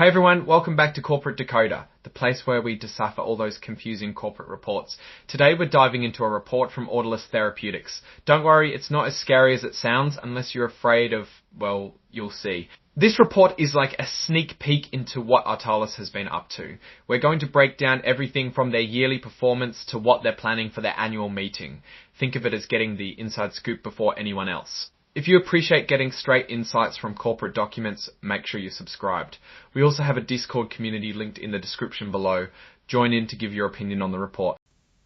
Hey everyone, welcome back to Corporate Decoder, the place where we decipher all those confusing corporate reports. Today we're diving into a report from Autolus Therapeutics. Don't worry, it's not as scary as it sounds unless you're afraid of, well, you'll see. This report is like a sneak peek into what Autolus has been up to. We're going to break down everything from their yearly performance to what they're planning for their annual meeting. Think of it as getting the inside scoop before anyone else. If you appreciate getting straight insights from corporate documents, make sure you're subscribed. We also have a Discord community linked in the description below. Join in to give your opinion on the report.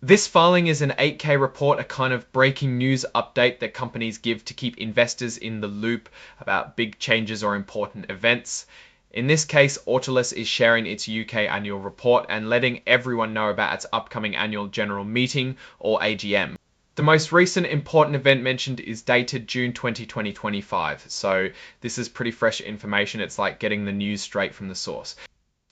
This filing is an 8K report, a kind of breaking news update that companies give to keep investors in the loop about big changes or important events. In this case, Autolus is sharing its UK annual report and letting everyone know about its upcoming annual general meeting, or AGM. The most recent important event mentioned is dated June 2025, so this is pretty fresh information. It's like getting the news straight from the source.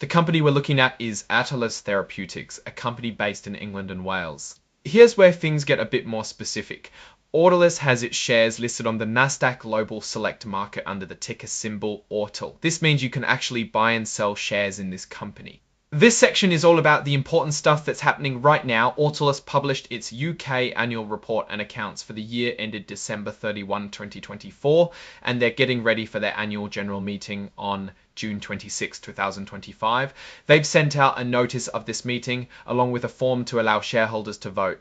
The company we're looking at is Autolus Therapeutics, a company based in England and Wales. Here's where things get a bit more specific. Autolus has its shares listed on the Nasdaq Global Select Market under the ticker symbol AUTL. This means you can actually buy and sell shares in this company. This section is all about the important stuff that's happening right now. Autolus published its UK annual report and accounts for the year ended December 31, 2024, and they're getting ready for their annual general meeting on June 26, 2025. They've sent out a notice of this meeting along with a form to allow shareholders to vote.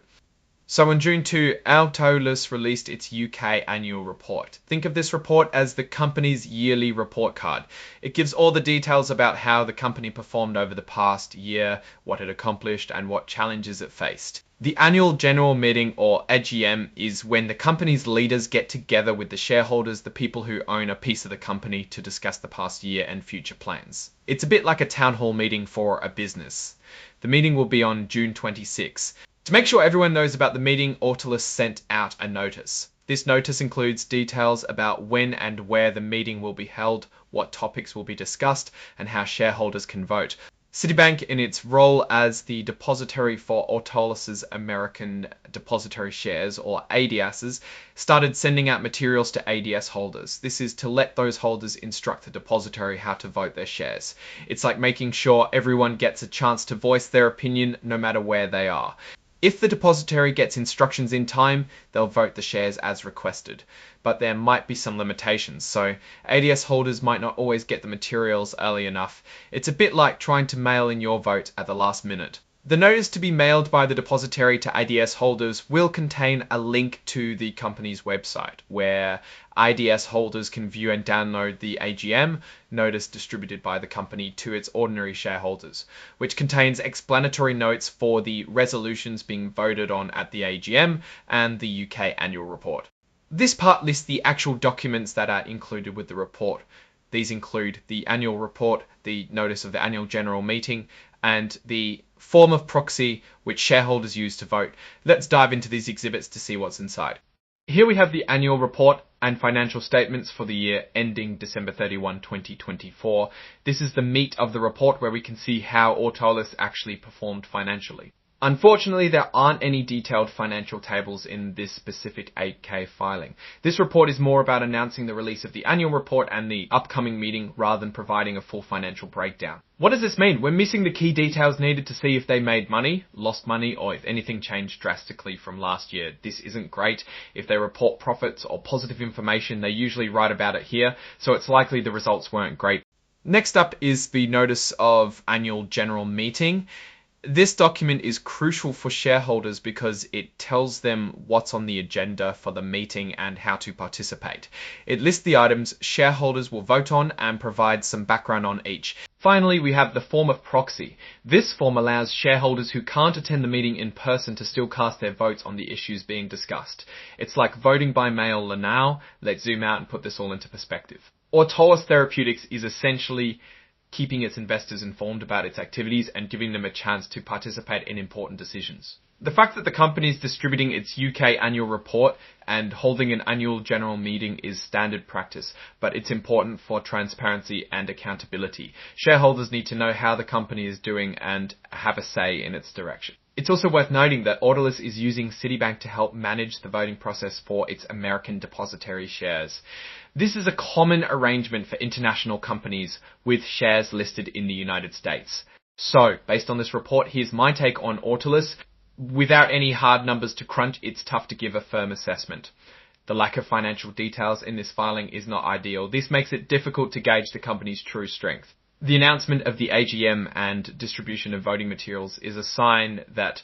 So on June 2, Autolus released its UK annual report. Think of this report as the company's yearly report card. It gives all the details about how the company performed over the past year, what it accomplished, and what challenges it faced. The annual general meeting, or AGM, is when the company's leaders get together with the shareholders, the people who own a piece of the company, to discuss the past year and future plans. It's a bit like a town hall meeting for a business. The meeting will be on June 26. To make sure everyone knows about the meeting, Autolus sent out a notice. This notice includes details about when and where the meeting will be held, what topics will be discussed, and how shareholders can vote. Citibank, in its role as the depository for Autolus's American depository shares, or ADSs, started sending out materials to ADS holders. This is to let those holders instruct the depository how to vote their shares. It's like making sure everyone gets a chance to voice their opinion no matter where they are. If the depository gets instructions in time, they'll vote the shares as requested. But there might be some limitations, so ADS holders might not always get the materials early enough. It's a bit like trying to mail in your vote at the last minute. The notice to be mailed by the depository to ADS holders will contain a link to the company's website, where ADS holders can view and download the AGM notice distributed by the company to its ordinary shareholders, which contains explanatory notes for the resolutions being voted on at the AGM and the UK annual report. This part lists the actual documents that are included with the report. These include the annual report, the notice of the annual general meeting, and the form of proxy which shareholders use to vote. Let's dive into these exhibits to see what's inside. Here we have the annual report and financial statements for the year ending December 31, 2024. This is the meat of the report where we can see how Autolus actually performed financially. Unfortunately, there aren't any detailed financial tables in this specific 8K filing. This report is more about announcing the release of the annual report and the upcoming meeting rather than providing a full financial breakdown. What does this mean? We're missing the key details needed to see if they made money, lost money, or if anything changed drastically from last year. This isn't great. If they report profits or positive information, they usually write about it here, so it's likely the results weren't great. Next up is the notice of annual general meeting. This document is crucial for shareholders because it tells them what's on the agenda for the meeting and how to participate. It lists the items shareholders will vote on and provides some background on each. Finally, we have the form of proxy. This form allows shareholders who can't attend the meeting in person to still cast their votes on the issues being discussed. It's like voting by mail now. Let's zoom out and put this all into perspective. Autolus Therapeutics is essentially keeping its investors informed about its activities and giving them a chance to participate in important decisions. The fact that the company is distributing its UK annual report and holding an annual general meeting is standard practice, but it's important for transparency and accountability. Shareholders need to know how the company is doing and have a say in its direction. It's also worth noting that Autolus is using Citibank to help manage the voting process for its American depository shares. This is a common arrangement for international companies with shares listed in the United States. So, based on this report, here's my take on Autolus. Without any hard numbers to crunch, it's tough to give a firm assessment. The lack of financial details in this filing is not ideal. This makes it difficult to gauge the company's true strength. The announcement of the AGM and distribution of voting materials is a sign that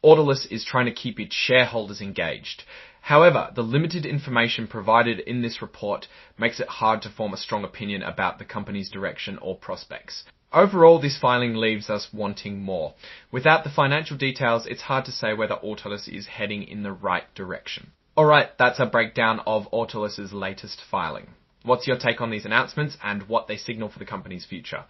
Autolus is trying to keep its shareholders engaged. However, the limited information provided in this report makes it hard to form a strong opinion about the company's direction or prospects. Overall, this filing leaves us wanting more. Without the financial details, it's hard to say whether Autolus is heading in the right direction. Alright, that's a breakdown of Autolus's latest filing. What's your take on these announcements and what they signal for the company's future?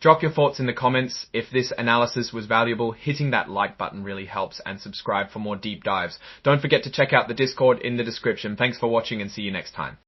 Drop your thoughts in the comments. If this analysis was valuable, hitting that like button really helps, and subscribe for more deep dives. Don't forget to check out the Discord in the description. Thanks for watching and see you next time.